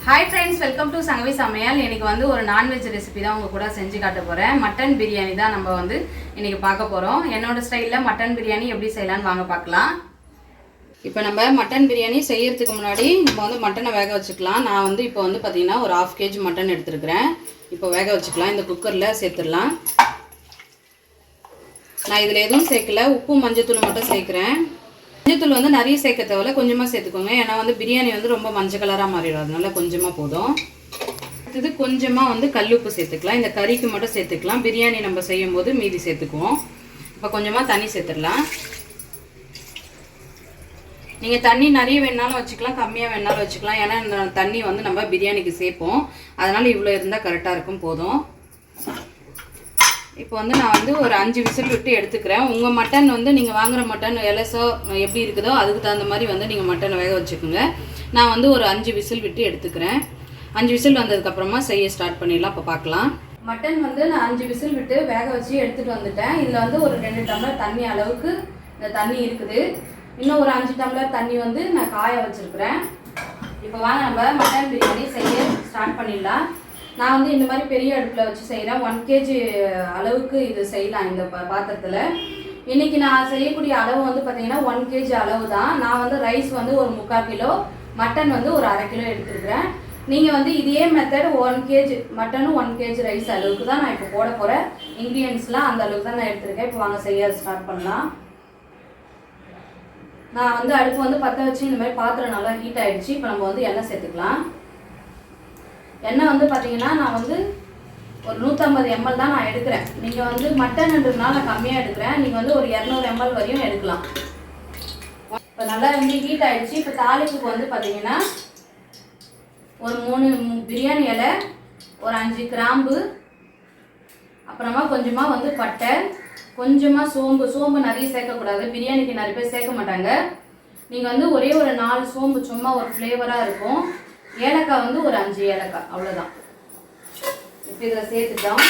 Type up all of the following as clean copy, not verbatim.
Hi friends, welcome to Sangavi சமையல். இன்னைக்கு வந்து ஒரு நான்வெஜ் ரெசிபி தான் உங்க கூட செஞ்சு காட்ட போகிறேன். மட்டன் பிரியாணி தான் நம்ம வந்து இன்னைக்கு பார்க்க போகிறோம். என்னோட ஸ்டைலில் மட்டன் பிரியாணி எப்படி செய்யலான்னு வாங்க பார்க்கலாம். இப்போ நம்ம மட்டன் பிரியாணி செய்யறதுக்கு முன்னாடி நம்ம வந்து மட்டனை வேக வச்சுக்கலாம். நான் வந்து இப்போ வந்து பார்த்தீங்கன்னா ஒரு 1/2 kg மட்டன் எடுத்துருக்கிறேன். இப்போ வேக வச்சுக்கலாம். இந்த குக்கரில் சேர்த்துடலாம். நான் இதில் எதுவும் சேர்க்கல, உப்பு மஞ்சத்தூள் மட்டும் சேர்க்குறேன். மஞ்சத்தூள் வந்து நிறைய சேர்க்க தேவையில்ல, கொஞ்சமாக சேர்த்துக்கோங்க. ஏன்னா வந்து பிரியாணி வந்து ரொம்ப மஞ்சள் கலராக மாறிடும், அதனால கொஞ்சமாக போதும். அடுத்தது கொஞ்சமாக வந்து கல்லுப்பு சேர்த்துக்கலாம். இந்த கறிக்கு மட்டும் சேர்த்துக்கலாம். பிரியாணி நம்ம செய்யும் போது மீதி சேர்த்துக்குவோம். இப்போ கொஞ்சமாக தண்ணி சேர்த்துடலாம். நீங்கள் தண்ணி நிறைய வேணாலும் வச்சுக்கலாம், கம்மியாக வேணாலும் வச்சுக்கலாம். ஏன்னா இந்த தண்ணி வந்து நம்ம பிரியாணிக்கு சேர்ப்போம், அதனால் இவ்வளோ இருந்தால் கரெக்டாக இருக்கும், போதும். இப்போ வந்து நான் வந்து ஒரு 5 விசில் விட்டு எடுத்துக்கிறேன். உங்கள் மட்டன் வந்து நீங்கள் வாங்குகிற மட்டன் எலசோ எப்படி இருக்குதோ அதுக்கு தகுந்த மாதிரி வந்து நீங்கள் மட்டனை வேக வச்சுக்கோங்க. நான் வந்து ஒரு 5 விசில் விட்டு எடுத்துக்கிறேன். 5 விசில் வந்ததுக்கப்புறமா செய்ய ஸ்டார்ட் பண்ணிடலாம். இப்போ பார்க்கலாம். மட்டன் வந்து நான் 5 விசில் விட்டு வேக வச்சு எடுத்துகிட்டு வந்துட்டேன். இதில் வந்து ஒரு 2 டம்ளர் தண்ணி அளவுக்கு இந்த தண்ணி இருக்குது. இன்னும் ஒரு 5 டம்ளர் தண்ணி வந்து நான் காய வச்சுருக்கிறேன். இப்போ வாங்க நம்ம மட்டன் பிரியாணி செய்ய ஸ்டார்ட் பண்ணிடலாம். நான் வந்து இந்த மாதிரி பெரிய அடுப்பில் வச்சு செய்கிறேன். 1 kg அளவுக்கு இது செய்யலாம் இந்த பாத்திரத்தில். இன்றைக்கி நான் செய்யக்கூடிய அளவு வந்து பார்த்திங்கன்னா 1 kg அளவு தான். நான் வந்து ரைஸ் வந்து ஒரு 3/4 கிலோ, மட்டன் வந்து ஒரு 1/2 கிலோ எடுத்துருக்கிறேன். நீங்கள் வந்து இதே மெத்தட் 1 kg மட்டனும் 1 kg ரைஸ் அளவுக்கு தான் நான் இப்போ போட போகிறேன். இன்க்ரீடியன்ஸ்லாம் அந்த அளவுக்கு தான் நான் எடுத்துருக்கேன். இப்போ வாங்க செய்ய ஸ்டார்ட் பண்ணலாம். நான் வந்து அடுப்பு வந்து பற்ற வச்சு இந்த மாதிரி பாத்திரம் நல்லா ஹீட் ஆகிடுச்சு. இப்போ நம்ம வந்து எண்ணெய் சேர்த்துக்கலாம். எண்ணெய் வந்து பார்த்தீங்கன்னா நான் வந்து ஒரு 150 ml தான் நான் எடுக்கிறேன். நீங்கள் வந்து மட்டன்ன்றதுனால நான் கம்மியாக எடுக்கிறேன். நீங்கள் வந்து ஒரு 200 ml வரையும் எடுக்கலாம். இப்போ நல்லா வந்து ஹீட் ஆகிடுச்சு. இப்போ தாளிப்புக்கு வந்து பார்த்தீங்கன்னா ஒரு 3 பிரியாணி இலை, ஒரு 5 கிராம்பு, அப்புறமா கொஞ்சமாக வந்து பட்டை, கொஞ்சமாக சோம்பு நிறைய சேர்க்கக்கூடாது, பிரியாணிக்கு நிறைய பேர் சேர்க்க மாட்டாங்க. நீங்கள் வந்து ஒரே ஒரு 4 சோம்பு சும்மா ஒரு ஃப்ளேவராக இருக்கும். ஏலக்காய் வந்து ஒரு 5 ஏலக்காய், அவ்வளோதான். இப்போ இதில் சேர்த்துட்டோம்.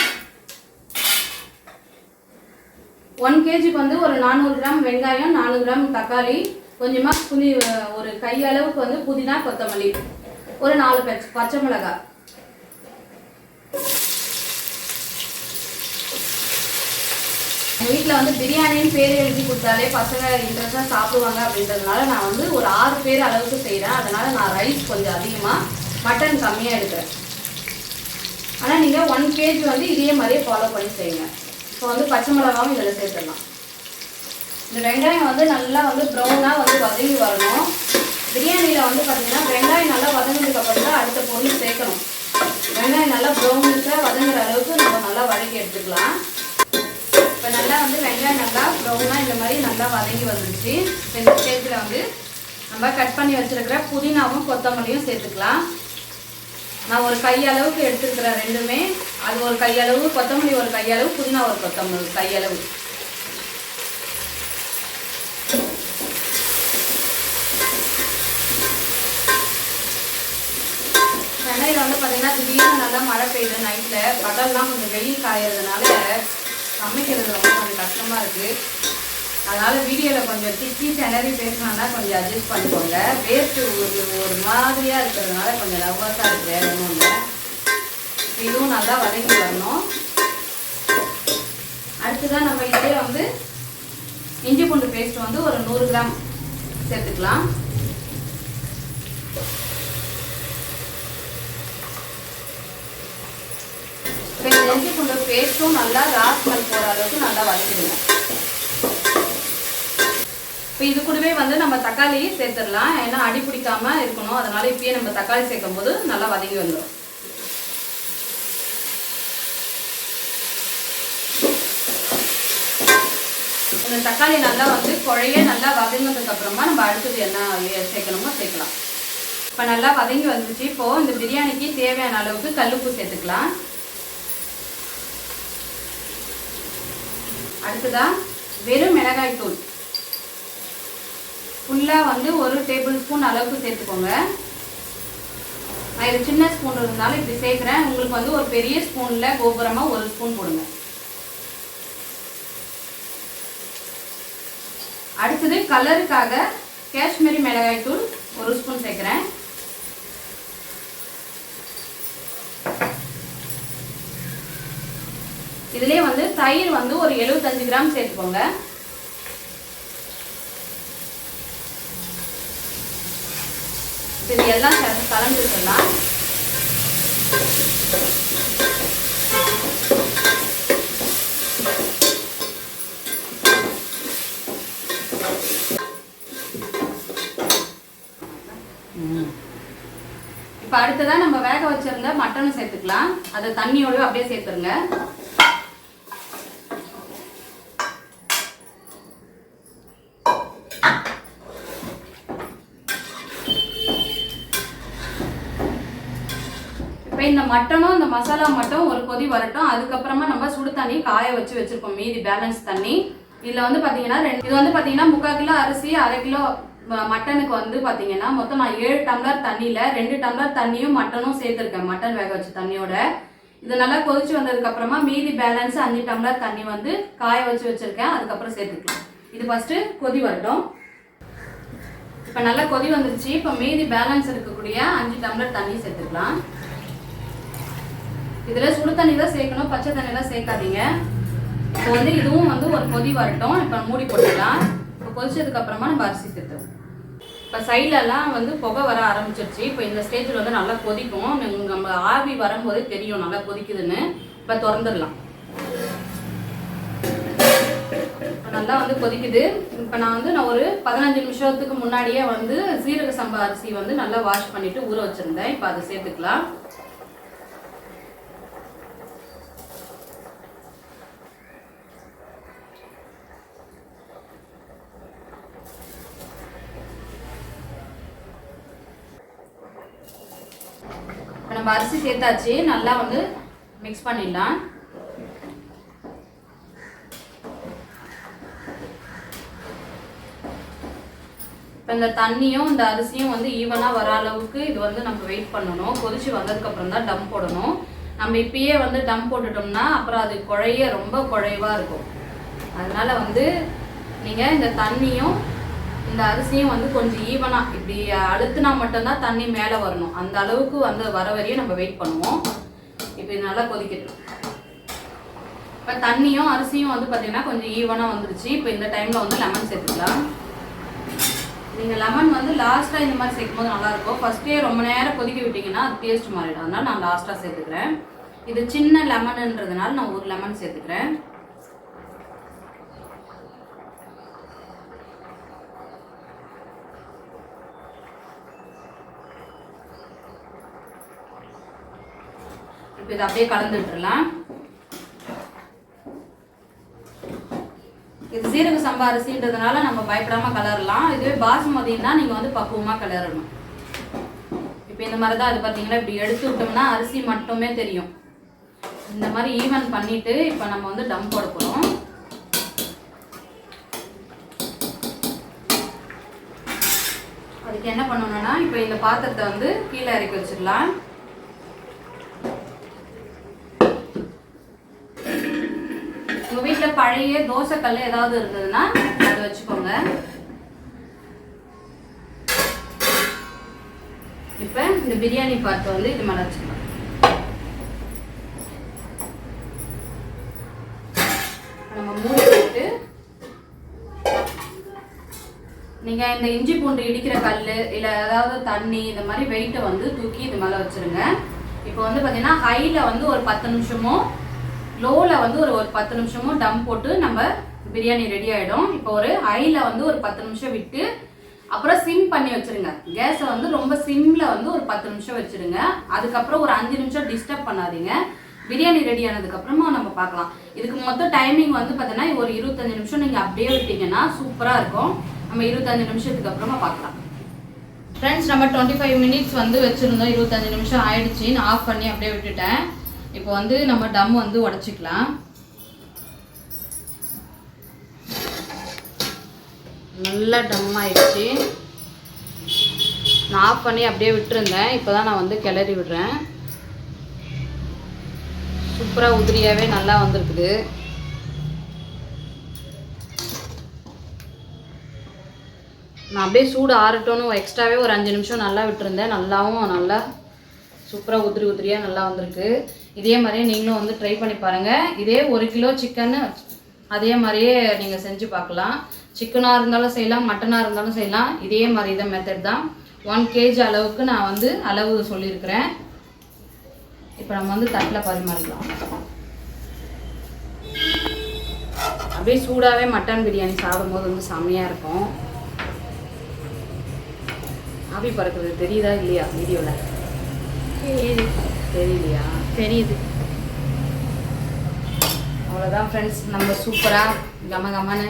1 kgக்கு வந்து ஒரு 400 கிராம் வெங்காயம், 400 கிராம் தக்காளி, கொஞ்சமாக ஒரு கையளவுக்கு வந்து புதினா, கொத்தமல்லி, ஒரு 4 பச்சை மிளகாய். எங்கள் வீட்டில் வந்து பிரியாணின்னு பேர் எழுதி கொடுத்தாலே பசங்க இன்ட்ரெஸ்டாக சாப்பிடுவாங்க அப்படின்றதுனால நான் வந்து ஒரு 6 பேர் அளவுக்கு செய்கிறேன். அதனால் நான் ரைஸ் கொஞ்சம் அதிகமாக, மட்டன் கம்மியாக எடுக்கிறேன். ஆனால் நீங்கள் 1 kg வந்து இதே மாதிரியே ஃபாலோ பண்ணி செய்யுங்க. இப்போ வந்து பச்சை மிளகாவும் இதில் சேர்த்துடலாம். இந்த வெங்காயம் வந்து நல்லா வந்து ப்ரௌனாக வந்து வதங்கி வரணும். பிரியாணியில் வந்து பார்த்திங்கன்னா வெங்காயம் நல்லா வதங்கினதுக்கப்புறம் தான் அடுத்த பொருள் சேர்க்கணும். வெங்காயம் நல்லா ப்ரௌனிஷாக வதங்குற அளவுக்கு நம்ம நல்லா வதக்கி எடுத்துக்கலாம். இப்போ நல்லா வந்து வெங்காயம் நல்லா ப்ரௌனாக இந்த மாதிரி நல்லா வதங்கி வந்துடுச்சு. இந்த ஸ்டேஜில் வந்து நம்ம கட் பண்ணி வச்சுருக்கிற புதினாவும் கொத்தமல்லியும் சேர்த்துக்கலாம். நான் ஒரு கையளவுக்கு எடுத்துருக்கிறேன் ரெண்டுமே. அது ஒரு கையளவு, கொத்தமல்லி ஒரு கையளவு, புதினா ஒரு கையளவு. சென்னையில் வந்து பார்த்திங்கன்னா திடீர்னு நல்லா மழை பெய்யுது. நைட்டில் பகல்லாம் கொஞ்சம் வெயில் காயறதுனால சமைக்கிறது ரொம்ப கொஞ்சம் கஷ்டமாக இருக்குது. அதனால் வீடியோவில் கொஞ்சம் திக்கி திணறி பேசினா கொஞ்சம் அட்ஜஸ்ட் பண்ணிக்கோங்க. வேஸ்ட்டு ஒரு மாதிரியாக இருக்கிறதுனால கொஞ்சம் நர்வஸாக இருக்குது, வேறு ஒன்றும் இல்லை. இதுவும் நல்லா வதங்கி வரணும். அடுத்ததான் நம்ம இதே வந்து இஞ்சி பூண்டு பேஸ்ட் வந்து ஒரு 100 கிராம் சேர்த்துக்கலாம். இப்போ இந்த இஞ்சி பூண்டு பேஸ்ட்டும் நல்லா ராஸ்மல் போகிற அளவுக்கு நல்லா வதக்கிடுங்க. இப்போ இது கூடவே வந்து நம்ம தக்காளி சேர்த்துடலாம். ஏன்னா அடி பிடிக்காம இருக்கணும், அதனால இப்பயே நம்ம தக்காளி சேர்க்கும் போது நல்லா வதங்கி வந்துடும். இந்த தக்காளி நல்லா வந்து குழைய நல்லா வதங்கினதுக்கு அப்புறமா நம்ம அடுத்தது என்ன சேர்க்கணுமோ சேர்க்கலாம். இப்போ நல்லா வதங்கி வந்துச்சு. இப்போது இந்த பிரியாணிக்கு தேவையான அளவுக்கு கல்லுப்பு சேர்த்துக்கலாம். அடுத்ததான் வெறும் மிளகாய் தூள் ஃபுல்லாக வந்து 1 டேபிள் ஸ்பூன் அளவுக்கு சேர்த்துக்கோங்க. நான் இது சின்ன ஸ்பூன் இருந்தாலும் இப்படி சேர்க்குறேன். உங்களுக்கு வந்து ஒரு பெரிய ஸ்பூனில் கோபுரமாக 1 ஸ்பூன் போடுங்க. அடுத்தது கலருக்காக காஷ்மீரி மிளகாய் தூள் 1 ஸ்பூன் சேர்க்குறேன். இதுலேயே வந்து தயிர் வந்து ஒரு 75 கிராம் சேர்த்துக்கோங்க. இது எல்லாம் கலந்துக்கலாம். இப்போ அடுத்ததான் நம்ம வேக வச்சிருந்த மட்டனை சேர்த்துக்கலாம். அதை தண்ணியோட அப்படியே சேர்த்துருங்க. இப்போ இந்த மட்டனும் இந்த மசாலா மட்டும் ஒரு கொதி வரட்டும். அதுக்கப்புறமா நம்ம சுடு தண்ணி காய வச்சு வச்சிருக்கோம், மீதி பேலன்ஸ் தண்ணி. இதில் வந்து பார்த்தீங்கன்னா இது வந்து பார்த்தீங்கன்னா 3/4 கிலோ அரிசி, 1/2 கிலோ மட்டனுக்கு வந்து பார்த்தீங்கன்னா மொத்தம் நான் 7 டம்ளர் தண்ணியில் 2 டம்ளர் தண்ணியும் மட்டனும் சேர்த்துருக்கேன், மட்டன் வேக வச்ச தண்ணியோட. இது நல்லா கொதிச்சு வந்ததுக்கு அப்புறமா மீதி பேலன்ஸ் 5 டம்ளர் தண்ணி வந்து காய வச்சு வச்சிருக்கேன், அதுக்கப்புறம் சேர்த்துக்கலாம். இது ஃபர்ஸ்ட் கொதி வரட்டும். இப்போ நல்லா கொதி வந்துருச்சு. இப்போ மீதி பேலன்ஸ் இருக்கக்கூடிய 5 டம்ளர் தண்ணி சேர்த்துக்கலாம். இதில் சுடு தண்ணி தான் சேர்க்கணும், பச்சை தண்ணி தான் சேர்க்காதீங்க. இப்போ வந்து இதுவும் வந்து ஒரு கொதி வரட்டும். இப்போ மூடி போட்டுக்கலாம். இப்போ கொதிச்சதுக்கு அப்புறமா நம்ம அரிசி சேர்த்துவோம். இப்போ சைட்லலாம் வந்து புகை வர ஆரம்பிச்சிருச்சு. இப்போ இந்த ஸ்டேஜில் வந்து நல்லா கொதிக்கும். நம்ம ஆவி வரும்போதே தெரியும் நல்லா கொதிக்குதுன்னு. இப்போ திறந்துடலாம். இப்போ நல்லா வந்து கொதிக்குது. இப்போ நான் ஒரு 15 நிமிஷத்துக்கு முன்னாடியே வந்து சீரக சம்பா அரிசி வந்து நல்லா வாஷ் பண்ணிட்டு ஊற வச்சிருந்தேன். இப்போ அதை சேர்த்துக்கலாம். நம்ம அரிசி சேர்த்தாச்சு. நல்லா வந்து மிக்ஸ் பண்ணிடலாம். இப்போ இந்த தண்ணியும் இந்த அரிசியும் வந்து ஈவனாக வர அளவுக்கு இது வந்து நம்ம வெயிட் பண்ணணும். கொதிச்சு வந்ததுக்கப்புறம் தான் டம் போடணும். நம்ம இப்பயே வந்து டம் போட்டுட்டோம்னா அப்புறம் அது ரொம்ப குழைவாக இருக்கும். அதனால வந்து நீங்கள் இந்த தண்ணியும் இந்த அரிசியும் வந்து கொஞ்சம் ஈவனாக இப்படி அழுத்தினா மட்டும்தான் தண்ணி மேலே வரணும். அந்த அளவுக்கு வந்து வர வரையும் நம்ம வெயிட் பண்ணுவோம். இப்போ இது நல்லா கொதிக்கட்டும். இப்போ தண்ணியும் அரிசியும் வந்து பார்த்தீங்கன்னா கொஞ்சம் ஈவனாக வந்துருச்சு. இப்போ இந்த டைமில் வந்து லெமன் சேர்த்துக்கலாம். நீங்கள் லெமன் வந்து லாஸ்ட்டாக இந்த மாதிரி சேர்க்கும் போது நல்லாயிருக்கும். ஃபஸ்ட்டே ரொம்ப நேரம் கொதிக்க விட்டிங்கன்னா அது டேஸ்ட் மாறிடும். அதனால நான் லாஸ்ட்டாக சேர்த்துக்கிறேன். இது சின்ன லெமனுன்றதுனால நான் ஒரு லெமன் சேர்த்துக்கிறேன். இப்போ இதை அப்படியே கலந்து விட்டுறலாம். இது சீரக சம்பா அரிசின்றதுனால நம்ம பயப்படாமல் கலரலாம். இதுவே பாசுமதினா நீங்கள் வந்து பக்குவமாக கலரணும். இப்போ இந்த மாதிரி தான் இது பார்த்தீங்கன்னா இப்படி எடுத்து விட்டோம்னா அரிசி மட்டுமே தெரியும். இந்த மாதிரி ஈவன் பண்ணிவிட்டு இப்போ நம்ம வந்து டம் போட போகிறோம். அதுக்கு என்ன பண்ணணும்னா இப்போ இந்த பாத்திரத்தை வந்து கீழே இறக்கி வச்சிடலாம். உங்கள் வீட்டில் பழைய தோசைக்கல் ஏதாவது இருந்ததுன்னா அதை வச்சுக்கோங்க. இப்போ இந்த பிரியாணி பாத்திரம் வந்து இது மேலே வச்சுக்கலாம். நம்ம மூடி போட்டு நீங்கள் இந்த இஞ்சி பூண்டு இடிக்கிற கல் இல்லை ஏதாவது தண்ணி இந்த மாதிரி வெயிட்டை வந்து தூக்கி இது மேலே வச்சுருங்க. இப்போ வந்து பார்த்தீங்கன்னா ஹையில் வந்து ஒரு 10 நிமிஷமோ லோவில் வந்து ஒரு 10 நிமிஷமும் டம் போட்டு நம்ம பிரியாணி ரெடி ஆகிடும். இப்போ ஒரு ஹையில் வந்து ஒரு 10 நிமிஷம் விட்டு அப்புறம் சிம் பண்ணி வச்சுருங்க. கேஸை வந்து ரொம்ப சிம்மில் வந்து ஒரு 10 நிமிஷம் வச்சுருங்க. அதுக்கப்புறம் ஒரு 5 நிமிஷம் டிஸ்டர்ப் பண்ணாதீங்க. பிரியாணி ரெடி ஆனதுக்கப்புறமா நம்ம பார்க்கலாம். இதுக்கு மொத்தம் டைமிங் வந்து பார்த்தீங்கன்னா ஒரு 25 நிமிஷம் நீங்கள் அப்படியே விட்டீங்கன்னா சூப்பராக இருக்கும். நம்ம 25 நிமிஷத்துக்கு அப்புறமா பார்க்கலாம். ஃப்ரெண்ட்ஸ், நம்ம 25 மினிட்ஸ் வந்து வச்சுருந்தோம். 25 நிமிஷம் ஆயிடுச்சு. நான் ஆஃப் பண்ணி அப்படியே விட்டுட்டேன். இப்போ வந்து நம்ம டம் வந்து உடைச்சிக்கலாம். நல்லா டம் ஆயிடுச்சு. நான் ஆஃப் பண்ணி அப்படியே விட்டுருந்தேன். இப்போ தான் நான் வந்து கிளறி விடுறேன். சூப்பராக உதிரியாகவே நல்லா வந்திருக்குது. நான் அப்படியே சூடு ஆறட்டோன்னு எக்ஸ்ட்ராவே ஒரு 5 நிமிஷம் நல்லா விட்டுருந்தேன். நல்லா சூப்பராக உதிரியாக நல்லா வந்திருக்கு. இதே மாதிரியே நீங்களும் வந்து ட்ரை பண்ணி பாருங்கள். இதே 1 கிலோ சிக்கன் அதே மாதிரியே நீங்கள் செஞ்சு பார்க்கலாம். சிக்கனாக இருந்தாலும் செய்யலாம், மட்டனாக இருந்தாலும் செய்யலாம். இதே மாதிரி தான் மெத்தட் தான். 1 kg அளவுக்கு நான் வந்து அளவு சொல்லியிருக்கிறேன். இப்போ நம்ம வந்து தட்டில் பரிமாறிக்கலாம். அப்படியே சூடாகவே மட்டன் பிரியாணி சாப்பிடும்போது வந்து செம்மையாக இருக்கும். ஆவி பறக்குறது தெரியுதா இல்லையா வீடியோவில்? தெரியலையா? தெரியுது. அவ்வளோதான் ஃப்ரெண்ட்ஸ், நம்ம சூப்பராக கமகமான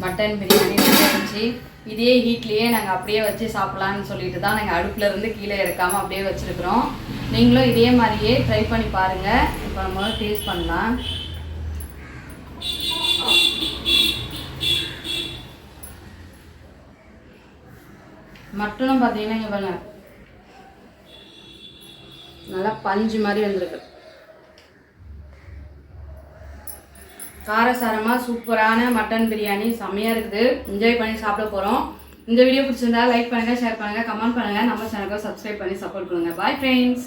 மட்டன் பிரியாணி இருந்துச்சு. இதே ஹீட்லேயே நாங்கள் அப்படியே வச்சு சாப்பிட்லான்னு சொல்லிட்டு தான் நாங்கள் அடுப்பில் இருந்து கீழே இறக்காமல் அப்படியே வச்சுருக்குறோம். நீங்களும் இதே மாதிரியே ட்ரை பண்ணி பாருங்கள். இப்போ நம்ம டேஸ்ட் பண்ணலாம். மட்டனும் பார்த்தீங்கன்னா இங்கே பாருங்க நல்லா பஞ்சு மாதிரி வந்திருக்கு. காரசாரமாக சூப்பரான மட்டன் பிரியாணி செம்மையாக இருக்குது. என்ஜாய் பண்ணி சாப்பிட போகிறோம். இந்த வீடியோ பிடிச்சிருந்தா லைக் பண்ணுங்கள், ஷேர் பண்ணுங்கள், கமெண்ட் பண்ணுங்கள். நம்ம சேனலுக்கு சப்ஸ்கிரைப் பண்ணி சப்போர்ட் பண்ணுங்கள். Bye friends.